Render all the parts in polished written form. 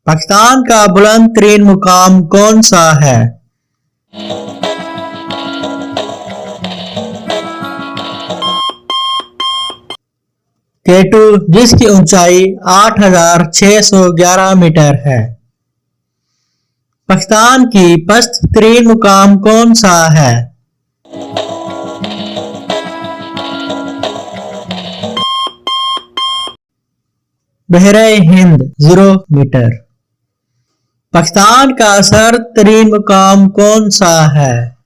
पाकिस्तान का बुलंद तरीन मुकाम कौन सा है? केटू, जिसकी ऊंचाई 8,611 मीटर है। पाकिस्तान की पस्त तरीन मुकाम कौन सा है? बहरे हिंद 0 मीटर। पाकिस्तान का सर्द तरीन मुकाम कौन सा है?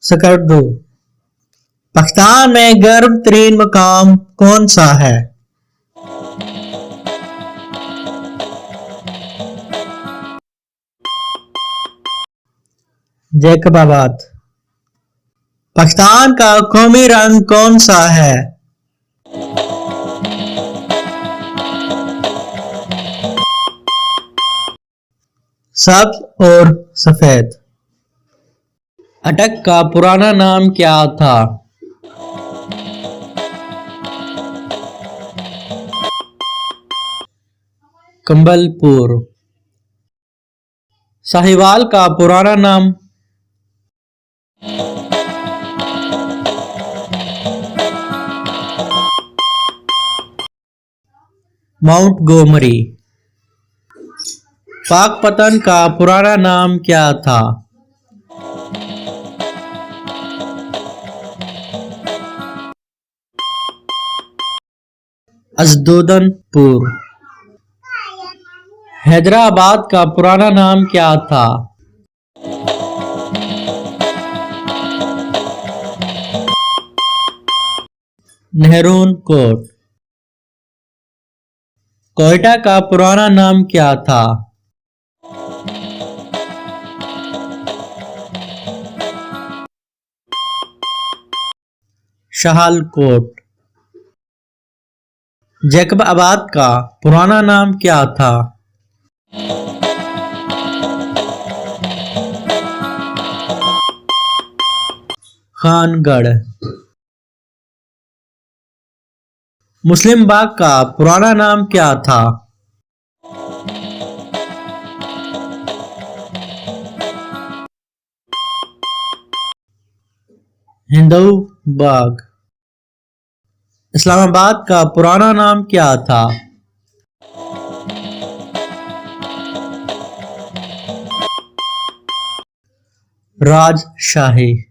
स्कर्दू। पाकिस्तान में गर्म तरीन मुकाम कौन सा है? जैकबाबाद। पाकिस्तान का कौमी रंग कौन सा है? सब्ज और सफेद। अटक का पुराना नाम क्या था? कंबलपुर। साहिवाल का पुराना नाम? माउंट गोमरी। पाकपतन का पुराना नाम क्या था? अजदोदनपुर। हैदराबाद का पुराना नाम क्या था? नेहरून कोट। कोयटा का पुराना नाम क्या था? शाहलकोट। जैकबाबाद का पुराना नाम क्या था? खानगढ़। मुस्लिम बाग का पुराना नाम क्या था? हिंदू बाग। इस्लामाबाद का पुराना नाम क्या था? राजशाही।